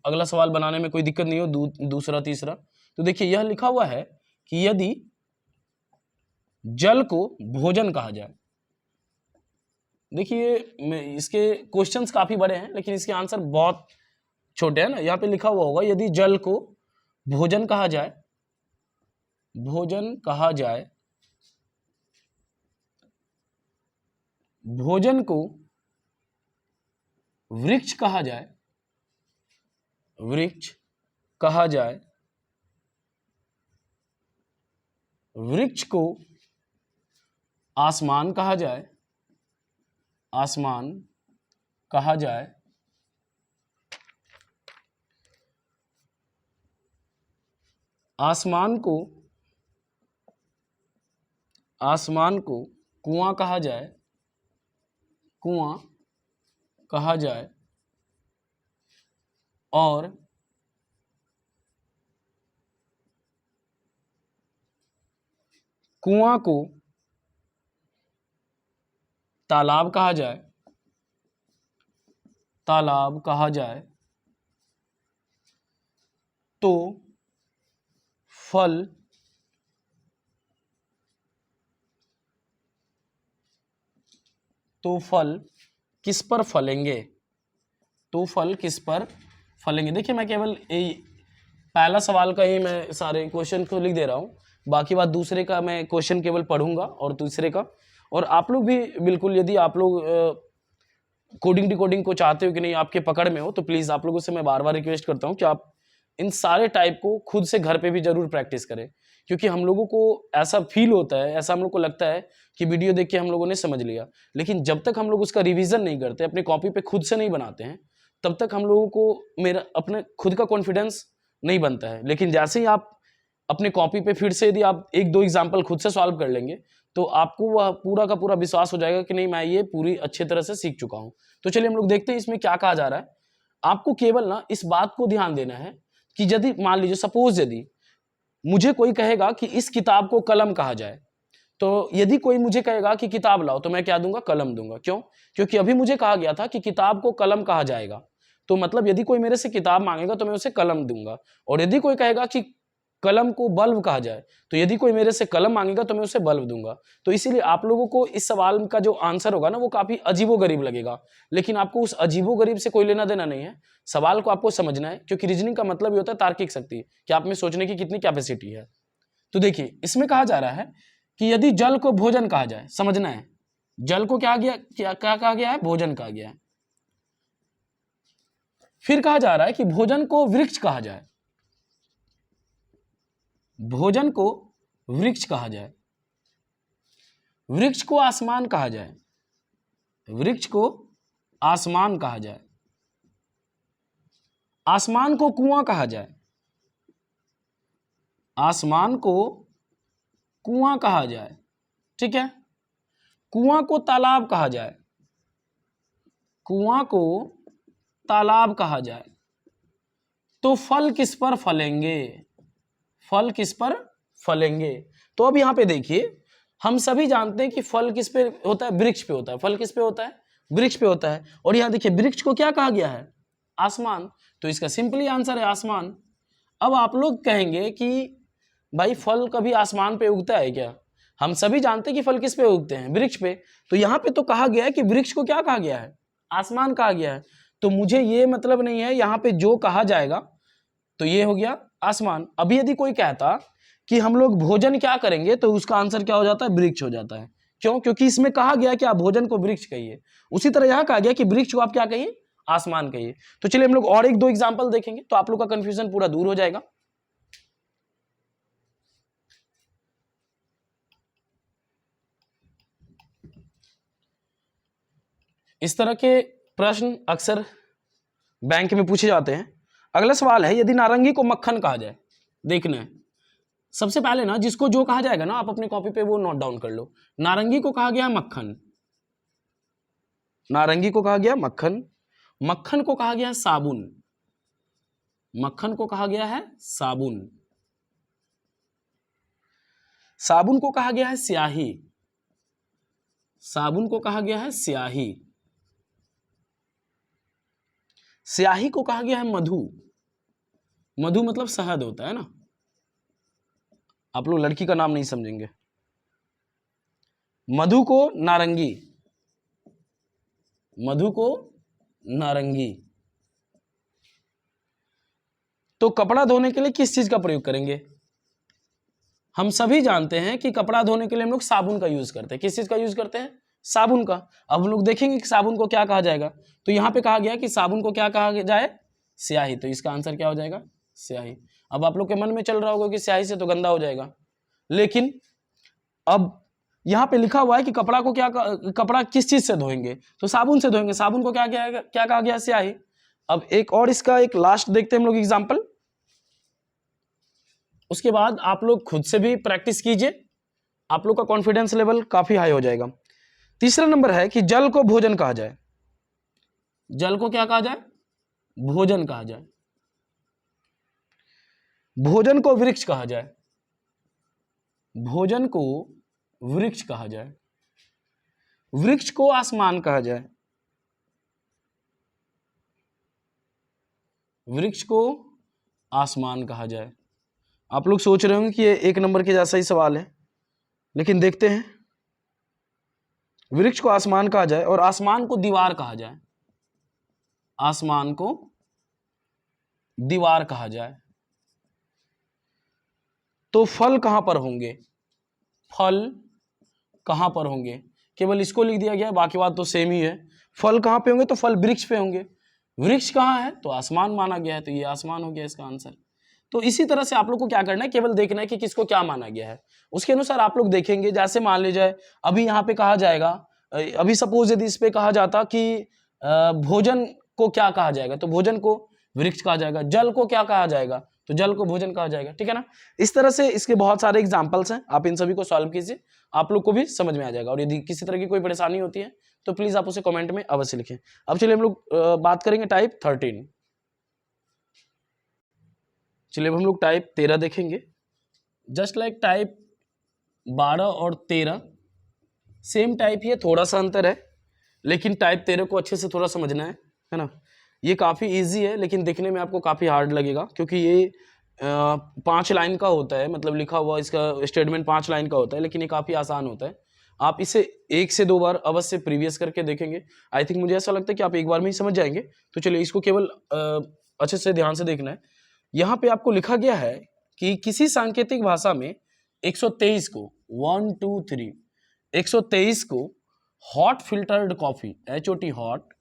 अगला सवाल बनाने में कोई दिक्कत नहीं हो, दूसरा तीसरा। तो देखिए यह लिखा हुआ है कि यदि जल को भोजन कहा जाए, देखिए इसके क्वेश्चंस काफी बड़े हैं लेकिन इसके आंसर बहुत छोटे हैं ना। यहाँ पे लिखा हुआ होगा यदि जल को भोजन कहा जाए, भोजन कहा जाए, भोजन को वृक्ष कहा जाए, वृक्ष कहा जाए, वृक्ष को आसमान कहा जाए, आसमान कहा जाए, आसमान को, आसमान को कुआं कहा जाए, कुआं कहा जाए, और कुआं को तालाब कहा जाए, तालाब कहा जाए, तो फल किस पर फलेंगे, तो फल किस पर फलेंगे। देखिए मैं केवल पहला सवाल का ही मैं सारे क्वेश्चन को लिख दे रहा हूँ, बाकी बात दूसरे का मैं क्वेश्चन केवल पढ़ूंगा और दूसरे का। और आप लोग भी बिल्कुल यदि आप लोग कोडिंग डिकोडिंग को चाहते हो कि नहीं आपके पकड़ में हो तो प्लीज़ आप लोगों से मैं बार बार रिक्वेस्ट करता हूँ कि आप इन सारे टाइप को खुद से घर पे भी जरूर प्रैक्टिस करें, क्योंकि हम लोगों को ऐसा फील होता है, ऐसा हम लोग को लगता है कि वीडियो देख के हम लोगों ने समझ लिया, लेकिन जब तक हम लोग उसका रिवीजन नहीं करते, अपने कॉपी पे खुद से नहीं बनाते हैं, तब तक हम लोगों को मेरा अपने खुद का कॉन्फिडेंस नहीं बनता है। लेकिन जैसे ही आप अपने कॉपी पे फिर से यदि आप एक दो एग्जाम्पल खुद से सॉल्व कर लेंगे तो आपको वह पूरा का पूरा विश्वास हो जाएगा कि नहीं मैं ये पूरी अच्छी तरह से सीख चुका हूँ। तो चलिए हम लोग देखते हैं इसमें क्या कहा जा रहा है। आपको केवल ना इस बात को ध्यान देना है कि यदि मान लीजिए सपोज यदि मुझे कोई कहेगा कि इस किताब को कलम कहा जाए, तो यदि कोई मुझे कहेगा कि किताब लाओ तो मैं क्या दूंगा, कलम दूंगा। क्यों? क्योंकि अभी मुझे कहा गया था कि किताब को कलम कहा जाएगा, तो मतलब यदि कोई मेरे से किताब मांगेगा तो मैं उसे कलम दूंगा। और यदि कोई कहेगा कि कलम को बल्ब कहा जाए, तो यदि कोई मेरे से कलम मांगेगा तो मैं उसे बल्ब दूंगा। तो इसीलिए आप लोगों को इस सवाल का जो आंसर होगा ना वो काफी अजीबोगरीब लगेगा, लेकिन आपको उस अजीबोगरीब से कोई लेना देना नहीं है। सवाल को आपको समझना है, क्योंकि रीजनिंग का मतलब ये होता है तार्किक शक्ति, कि आप में सोचने की कितनी कैपेसिटी है। तो देखिए इसमें कहा जा रहा है कि यदि जल को भोजन कहा जाए, समझना है जल को क्या कहा गया है, भोजन कहा गया है। फिर कहा जा रहा है कि भोजन को वृक्ष कहा जाए, भोजन को वृक्ष कहा जाए, वृक्ष को आसमान कहा जाए, वृक्ष को आसमान कहा जाए, आसमान को कुआं कहा जाए, आसमान को कुआं कहा जाए, ठीक है। कुआं को तालाब कहा जाए, कुआं को तालाब कहा जाए, तो फल किस पर फलेंगे, फल किस पर फलेंगे। तो अब यहां पे देखिए हम सभी जानते हैं कि फल किस पे होता है, वृक्ष पे होता है। फल किस पे होता है, वृक्ष पे होता है। और यहां देखिए वृक्ष को क्या कहा गया है, आसमान, तो इसका सिंपली आंसर है आसमान। अब आप लोग कहेंगे कि भाई फल कभी आसमान पे उगता है क्या? हम सभी जानते हैं कि फल किस पे उगते हैं, वृक्ष पे। तो यहां पे तो कहा गया है कि वृक्ष को क्या कहा गया है, आसमान कहा गया है। तो मुझे ये मतलब नहीं है यहाँ पे जो कहा जाएगा तो ये हो गया आसमान। अभी यदि कोई कहता कि हम लोग भोजन क्या करेंगे, तो उसका आंसर क्या हो जाता है, वृक्ष हो जाता है। क्यों? क्योंकि इसमें कहा गया कि आप भोजन को वृक्ष कहिए। उसी तरह यहां कहा गया कि वृक्ष को आप क्या कहिए, आसमान कहिए। तो चलिए हम लोग और एक दो एग्जाम्पल देखेंगे तो आप लोग का कंफ्यूजन पूरा दूर हो जाएगा। इस तरह के प्रश्न अक्सर बैंक में पूछे जाते हैं। अगला सवाल है यदि नारंगी को मक्खन कहा जाए। देखना है सबसे पहले ना जिसको जो कहा जाएगा ना आप अपने कॉपी पे वो नोट डाउन कर लो। नारंगी को कहा गया मक्खन, नारंगी को कहा गया मक्खन, मक्खन को कहा गया साबुन, मक्खन को कहा गया है साबुन, साबुन को कहा गया है स्याही, साबुन को कहा गया है स्याही, स्याही को कहा गया है मधु, मधु मतलब शहद होता है ना, आप लोग लड़की का नाम नहीं समझेंगे। मधु को नारंगी, मधु को नारंगी। तो कपड़ा धोने के लिए किस चीज का प्रयोग करेंगे? हम सभी जानते हैं कि कपड़ा धोने के लिए हम लोग साबुन का यूज करते हैं। किस चीज का यूज करते हैं? साबुन का। अब हम लोग देखेंगे कि साबुन को क्या कहा जाएगा। तो यहां पे कहा गया कि साबुन को क्या कहा जाए? स्याही। तो इसका आंसर क्या हो जाएगा? स्याही। अब आप लोग के मन में चल रहा होगा कि स्याही से तो गंदा हो जाएगा, लेकिन अब यहां पे लिखा हुआ है कि कपड़ा को कपड़ा किस चीज से धोएंगे? तो साबुन से धोएंगे। साबुन को क्या कहा गया? स्याही। अब एक और इसका एक लास्ट देखते हैं हम लोग एग्जाम्पल, उसके बाद आप लोग खुद से भी प्रैक्टिस कीजिए, आप लोग का कॉन्फिडेंस लेवल काफी हाई हो जाएगा। तीसरा नंबर है कि जल को भोजन कहा जाए। जल को क्या कहा जाए? भोजन कहा जाए। भोजन को वृक्ष कहा जाए। भोजन को वृक्ष कहा जाए। वृक्ष को आसमान कहा जाए। वृक्ष को आसमान कहा जाए। आप लोग सोच रहे होंगे कि ये एक नंबर के जैसा ही सवाल है, लेकिन देखते हैं। वृक्ष को आसमान कहा जाए और आसमान को दीवार कहा जाए। आसमान को दीवार कहा जाए। तो फल कहां पर होंगे? फल कहां पर होंगे? केवल इसको लिख दिया गया है, बाकी बात तो सेम ही है। फल कहां पे होंगे? तो फल वृक्ष पे होंगे। वृक्ष कहां है? तो आसमान माना गया है, तो ये आसमान हो गया इसका आंसर। तो इसी तरह से आप लोग को क्या करना है, केवल देखना है कि किसको क्या माना गया है, उसके अनुसार आप लोग देखेंगे। जैसे मान लीजिए अभी यहाँ पे कहा जाएगा, अभी सपोज यदि इस पे कहा जाता कि भोजन को क्या कहा जाएगा, तो भोजन को वृक्ष कहा जाएगा। जल को क्या कहा जाएगा? तो जल को भोजन कहा जाएगा। ठीक है ना? इस तरह से इसके बहुत सारे एग्जाम्पल्स हैं, आप इन सभी को सॉल्व कीजिए, आप लोग को भी समझ में आ जाएगा। और यदि किसी तरह की कोई परेशानी होती है तो प्लीज आप उसे कमेंट में अवश्य लिखें। अब चलिए हम लोग बात करेंगे टाइप 13। चलिए अब हम लोग टाइप 13 देखेंगे। जस्ट लाइक टाइप 12 और 13 सेम टाइप ही है, थोड़ा सा अंतर है, लेकिन टाइप 13 को अच्छे से थोड़ा समझना है ना। ये काफ़ी इजी है, लेकिन देखने में आपको काफ़ी हार्ड लगेगा, क्योंकि ये 5 लाइन का होता है, मतलब लिखा हुआ इसका स्टेटमेंट 5 लाइन का होता है, लेकिन ये काफ़ी आसान होता है। आप इसे 1 से 2 बार अवश्य प्रीवियस करके देखेंगे। आई थिंक मुझे ऐसा लगता है कि आप एक बार में ही समझ जाएंगे। तो चलिए इसको केवल अच्छे से ध्यान से देखना है। यहाँ पे आपको लिखा गया है कि किसी सांकेतिक भाषा में 123 को 1 2 3 123 को hot filtered coffee, HOT hot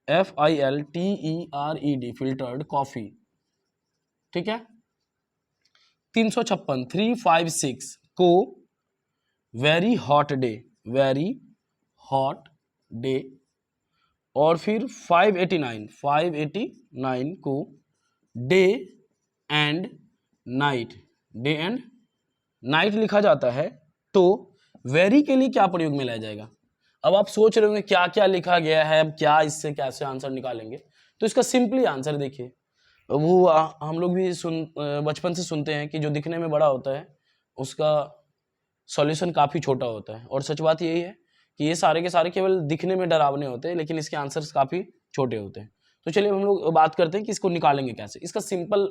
FILTERED filtered coffee, ठीक है। 356 356 को वेरी हॉट डे, और फिर 589 को डे एंड नाइट लिखा जाता है। तो वेरी के लिए क्या प्रयोग में लाया जाएगा? अब आप सोच रहे होंगे क्या क्या लिखा गया है, अब क्या इससे कैसे आंसर निकालेंगे। तो इसका सिंपली आंसर देखिए, वो हम लोग भी बचपन से सुनते हैं कि जो दिखने में बड़ा होता है उसका सॉल्यूशन काफ़ी छोटा होता है। और सच बात यही है कि ये सारे के सारे केवल दिखने में डरावने होते हैं, लेकिन इसके आंसर्स काफ़ी छोटे होते हैं। तो चलिए हम लोग बात करते हैं कि इसको निकालेंगे कैसे। इसका सिंपल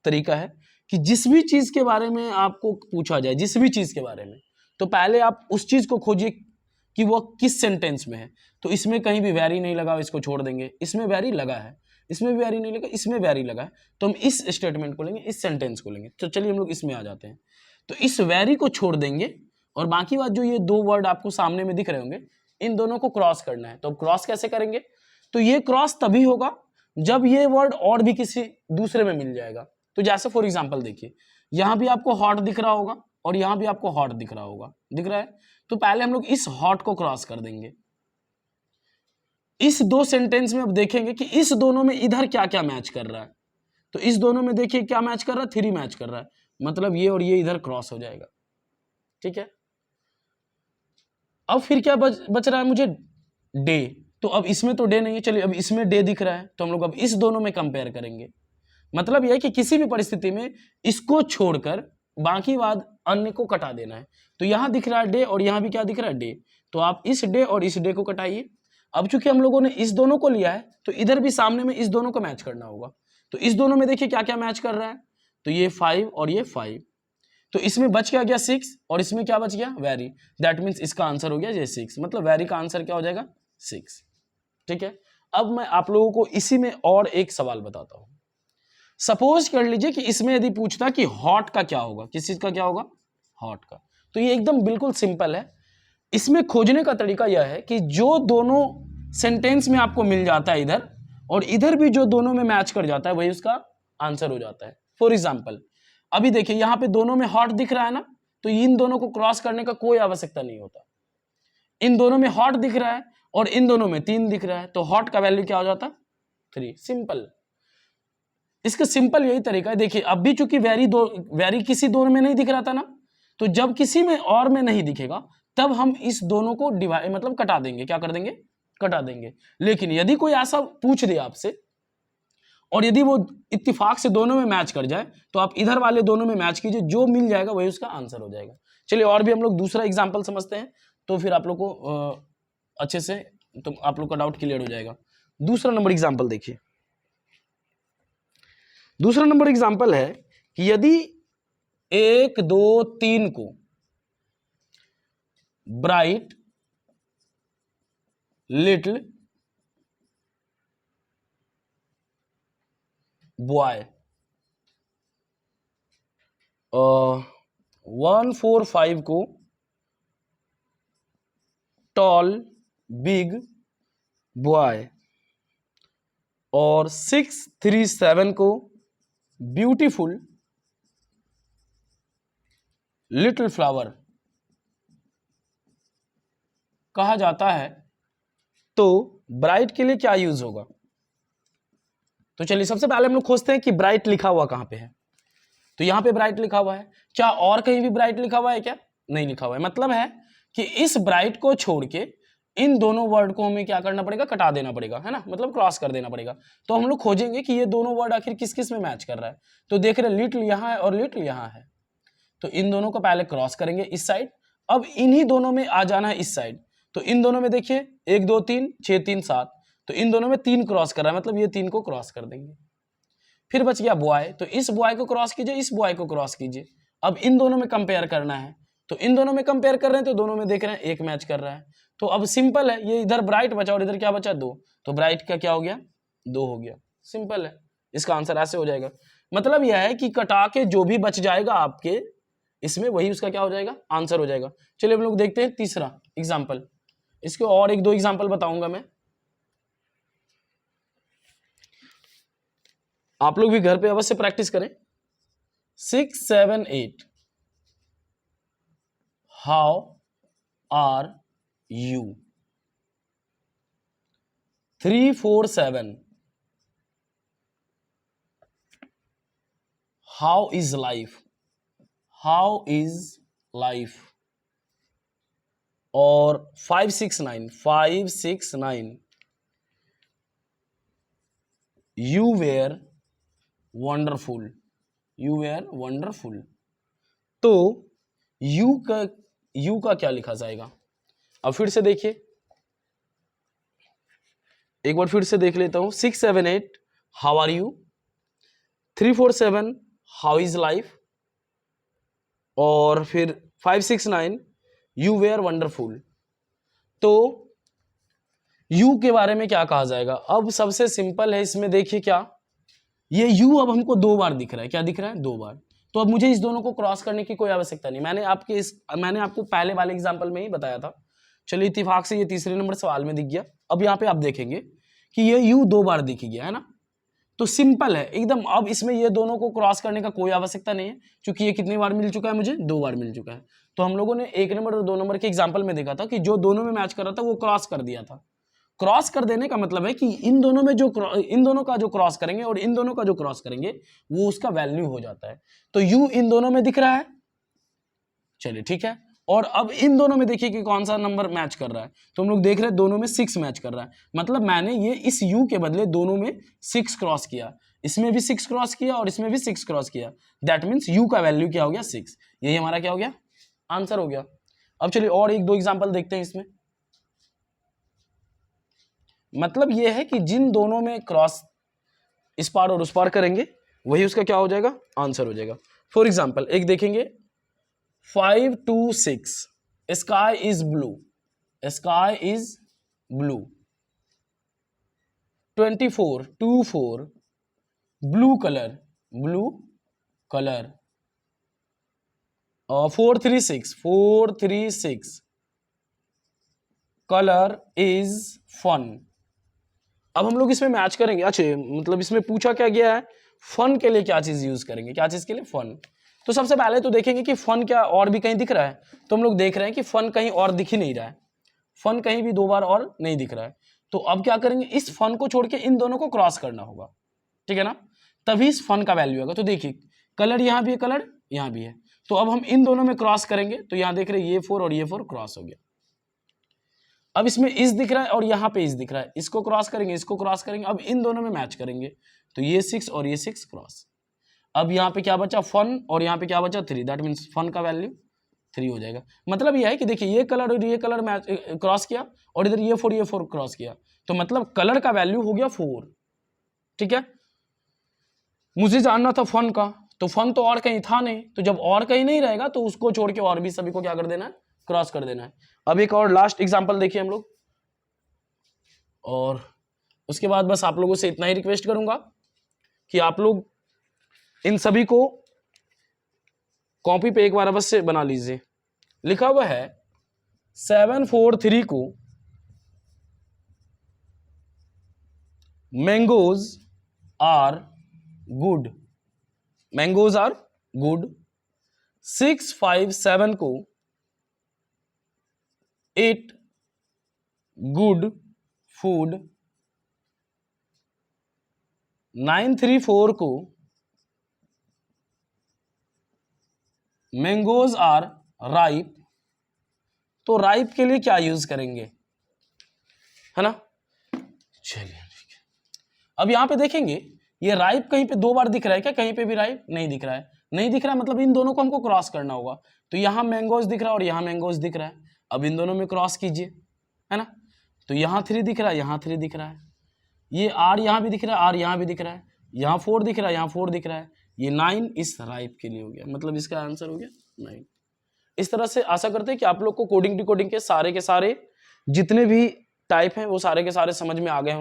तरीका है कि जिस भी चीज़ के बारे में आपको पूछा जाए, जिस भी चीज़ के बारे में, तो पहले आप उस चीज़ को खोजिए कि वो किस सेंटेंस में है। तो इसमें कहीं भी वेरी नहीं लगा, इसको छोड़ देंगे। इसमें वेरी लगा है, इसमें भी वेरी नहीं लगा, इसमें वेरी लगा है, तो हम इस स्टेटमेंट को लेंगे, इस सेंटेंस को लेंगे। तो चलिए हम लोग इसमें आ जाते हैं। तो इस वेरी को छोड़ देंगे और बाकी बात जो ये 2 वर्ड आपको सामने में दिख रहे होंगे, इन दोनों को क्रॉस करना है। तो क्रॉस कैसे करेंगे? तो ये क्रॉस तभी होगा जब ये वर्ड और भी किसी दूसरे में मिल जाएगा। तो जैसे फॉर एग्जाम्पल देखिए, यहां भी आपको हॉट दिख रहा होगा और यहां भी आपको हॉट दिख रहा होगा, दिख रहा है। तो पहले हम लोग इस हॉट को क्रॉस कर देंगे। इस 2 सेंटेंस में अब देखेंगे कि इस दोनों में इधर क्या क्या मैच कर रहा है। तो इस दोनों में देखिए क्या मैच कर रहा है, 3 मैच कर रहा है, मतलब ये और ये इधर क्रॉस हो जाएगा। ठीक है, अब फिर क्या बच रहा है मुझे? डे। तो अब इसमें तो डे नहीं है, चलिए अब इसमें डे दिख रहा है, तो हम लोग अब इस दोनों में कंपेयर करेंगे। मतलब यह है कि किसी भी परिस्थिति में इसको छोड़कर बाकी बात अन्य को कटा देना है। तो यहां दिख रहा है डे और यहां भी क्या दिख रहा है? डे। तो आप इस डे और इस डे को कटाइए। अब चूंकि हम लोगों ने इस दोनों को लिया है, तो इधर भी सामने में इस दोनों को मैच करना होगा। तो इस दोनों में देखिए क्या क्या मैच कर रहा है, तो ये 5 और ये 5। तो इसमें बच क्या गया? 6, और इसमें क्या बच गया? वेरी। दैट मीन्स इसका आंसर हो गया ये 6, मतलब वेरी का आंसर क्या हो जाएगा? 6। ठीक है। अब मैं आप लोगों को इसी में और एक सवाल बताता हूं। सपोज कर लीजिए कि इसमें यदि पूछता कि हॉट का क्या होगा, किस चीज का क्या होगा, हॉट का, तो ये एकदम बिल्कुल सिंपल है। इसमें खोजने का तरीका यह है कि जो दोनों सेंटेंस में आपको मिल जाता है इधर और इधर भी जो दोनों में मैच कर जाता है वही उसका आंसर हो जाता है। फॉर एग्जाम्पल अभी देखिए यहां पे दोनों में हॉट दिख रहा है ना, तो इन दोनों को क्रॉस करने का कोई आवश्यकता नहीं होता। इन दोनों में हॉट दिख रहा है और इन दोनों में 3 दिख रहा है, तो हॉट का वैल्यू क्या हो जाता, 3। सिंपल। इसका सिंपल यही तरीका है। देखिए अब भी चूंकि वेरी किसी दोनों में नहीं दिख रहा था ना, तो जब किसी में और में नहीं दिखेगा तब हम इस दोनों को डिवाइड मतलब कटा देंगे। क्या कर देंगे, कटा देंगे। लेकिन यदि कोई ऐसा पूछ दे आपसे और यदि वो इत्तेफाक से दोनों में मैच कर जाए तो आप इधर वाले दोनों में मैच कीजिए, जो मिल जाएगा वही उसका आंसर हो जाएगा। चलिए और भी हम लोग दूसरा एग्जाम्पल समझते हैं, तो फिर आप लोग को अच्छे से तो आप लोग का डाउट क्लियर हो जाएगा। दूसरा नंबर एग्जाम्पल देखिए। दूसरा नंबर एग्जाम्पल है कि यदि 1 2 3 को ब्राइट, लिटिल, बॉय, 1 4 5 को टॉल, बिग, बॉय और 6 3 7 को ब्यूटीफुल, लिटिल फ्लावर कहा जाता है, तो ब्राइट के लिए क्या यूज होगा। तो चलिए सबसे पहले हम लोग खोजते हैं कि ब्राइट लिखा हुआ कहां पे है। तो यहां पे ब्राइट लिखा हुआ है, क्या और कहीं भी ब्राइट लिखा हुआ है, क्या नहीं लिखा हुआ है। मतलब है कि इस ब्राइट को छोड़ के इन दोनों वर्ड को हमें क्या करना पड़ेगा, कटा देना पड़ेगा, है ना, मतलब क्रॉस कर देना पड़ेगा। तो हम लोग खोजेंगे कि ये दोनों वर्ड आखिर किस किस में मैच कर रहा है। तो देख रहे लिटिल यहां है और लिटिल यहां है, तो इन दोनों को पहले क्रॉस करेंगे इस साइड। अब इन्हीं दोनों में आ जाना है इस साइड। तो इन दोनों में देखिए 1 2 3 6 3 7, तो इन दोनों में 3 क्रॉस कर रहा है, मतलब ये 3 को क्रॉस कर देंगे। फिर बच गया बॉय, तो इस बॉय को क्रॉस कीजिए, इस बॉय को क्रॉस कीजिए। अब इन दोनों में कंपेयर करना है, तो इन दोनों में कंपेयर कर रहे हैं, तो दोनों में देख रहे हैं एक मैच कर रहा है। तो अब सिंपल है, ये इधर ब्राइट बचा और इधर क्या बचा, 2, तो ब्राइट का क्या हो गया, 2 हो गया। सिंपल है, इसका आंसर ऐसे हो जाएगा। मतलब यह है कि कटा के जो भी बच जाएगा आपके इसमें वही उसका क्या हो जाएगा, आंसर हो जाएगा। चलिए हम लोग देखते हैं तीसरा एग्जाम्पल। इसके और 1 2 एग्जाम्पल बताऊंगा मैं, आप लोग भी घर पे अवश्य प्रैक्टिस करें। 6 7 8, how are you. 3 4 7, how is life, how is life. और 5 6 9, you were wonderful, you were wonderful. तो यू का क्या लिखा जाएगा। अब फिर से देखिए, एक बार फिर से देख लेता हूं। 6 7 8, how are you. 3 4 7, how is life. और फिर 5 6 9, यू वेयर वंडरफुल। तो यू के बारे में क्या कहा जाएगा। अब सबसे सिंपल है इसमें, देखिए क्या, ये यू अब हमको 2 बार दिख रहा है। क्या दिख रहा है, 2 बार। तो अब मुझे इस दोनों को क्रॉस करने की कोई आवश्यकता नहीं। मैंने आपको पहले वाले एग्जांपल में ही बताया था। चलिए इत्तेफाक से ये तीसरे नंबर सवाल में दिख गया। अब यहाँ पे आप देखेंगे कि ये यू 2 बार दिख गया है ना, तो सिंपल है एकदम। अब इसमें ये दोनों को क्रॉस करने का कोई आवश्यकता नहीं है, क्योंकि ये कितनी बार मिल चुका है, मुझे 2 बार मिल चुका है। तो हम लोगों ने 1 नंबर और 2 नंबर के एग्जाम्पल में देखा था कि जो दोनों में मैच कर रहा था वो क्रॉस कर दिया था। क्रॉस कर देने का मतलब है कि इन दोनों का जो क्रॉस करेंगे और इन दोनों का जो क्रॉस करेंगे वो उसका वैल्यू हो जाता है। तो यू इन दोनों में दिख रहा है, चलिए ठीक है। और अब इन दोनों में देखिए कि कौन सा नंबर मैच कर रहा है। तो हम लोग देख रहे हैं दोनों में 6 मैच कर रहा है। मतलब मैंने ये इस यू के बदले दोनों में 6 क्रॉस किया, इसमें भी 6 क्रॉस किया और इसमें भी 6 क्रॉस किया। दैट मीन्स यू का वैल्यू क्या हो गया, 6। यही हमारा क्या हो गया, आंसर हो गया। अब चलिए और 1 2 एग्जाम्पल देखते हैं इसमें। मतलब यह है कि जिन दोनों में क्रॉस इस पार और उस पार करेंगे वही उसका क्या हो जाएगा, आंसर हो जाएगा। फॉर एग्जाम्पल एक देखेंगे 5 2 6, sky is blue, sky is blue. 24 24 blue colour 436 colour is fun. अब हम लोग इसमें मैच करेंगे। अच्छा मतलब इसमें पूछा क्या गया है, फन के लिए क्या चीज यूज करेंगे, क्या चीज के लिए, फन। तो सबसे पहले तो देखेंगे कि फन क्या और भी कहीं दिख रहा है, तो हम लोग देख रहे हैं कि फन कहीं और दिख ही नहीं रहा है, फन कहीं भी 2 बार और नहीं दिख रहा है। तो अब क्या करेंगे, इस फन को छोड़ के इन दोनों को क्रॉस करना होगा, ठीक है ना, तभी इस फन का वैल्यू आएगा। तो देखिए कलर यहाँ भी है, कलर यहाँ भी है, तो अब हम इन दोनों में क्रॉस करेंगे, तो यहाँ देख रहे हैं ये 4 और ये 4 क्रॉस हो गया। अब इसमें इस दिख रहा है और यहाँ पे इस दिख रहा है, इसको क्रॉस करेंगे, इसको क्रॉस करेंगे, अब इन दोनों में मैच करेंगे, तो ये 6 और ये 6 क्रॉस। अब यहाँ पे क्या बचा, फन, और यहाँ पे क्या बचा, 3, दैट मीन्स फन का वैल्यू 3 हो जाएगा। मतलब यह है कि देखिए ये कलर और ये कलर मैच क्रॉस किया, और इधर ये 4 क्रॉस किया, तो मतलब कलर का वैल्यू हो गया 4, ठीक है। मुझे जानना था फन का, तो फन तो और कहीं था नहीं, तो जब और कहीं नहीं रहेगा तो उसको छोड़ के और भी सभी को क्या कर देना है, क्रॉस कर देना है। अब एक और लास्ट एग्जांपल देखिए हम लोग, और उसके बाद बस आप लोगों से इतना ही रिक्वेस्ट करूंगा कि आप लोग इन सभी को कॉपी पे एक बार अवश्य बना लीजिए। लिखा हुआ है 743 को mangoes are good, mangoes are good. 657 को इट गुड फूड। 934 को मैंगोज आर राइप। तो राइप के लिए क्या यूज करेंगे, है ना। चलिए ठीक है, अब यहां पे देखेंगे ये राइप कहीं पे 2 बार दिख रहा है क्या, कहीं पे भी राइप नहीं दिख रहा है, नहीं दिख रहा है, मतलब इन दोनों को हमको क्रॉस करना होगा। तो यहां मैंगोज दिख रहा है और यहां मैंगोज दिख रहा है, अब इन दोनों में क्रॉस कीजिए, है ना। तो यहां 3 दिख रहा है, यहां 3 दिख रहा है, ये आर यहां भी दिख रहा है, आर यहां भी दिख रहा है, यहां 4 दिख रहा है, यहां 4 दिख रहा है, ये 9 इस राइप के लिए हो गया, मतलब इसका आंसर हो गया 9। इस तरह से आशा करते हैं कि आप लोग को कोडिंग डिकोडिंग के सारे जितने भी टाइप हैं वो सारे के सारे समझ में आ गए होंगे।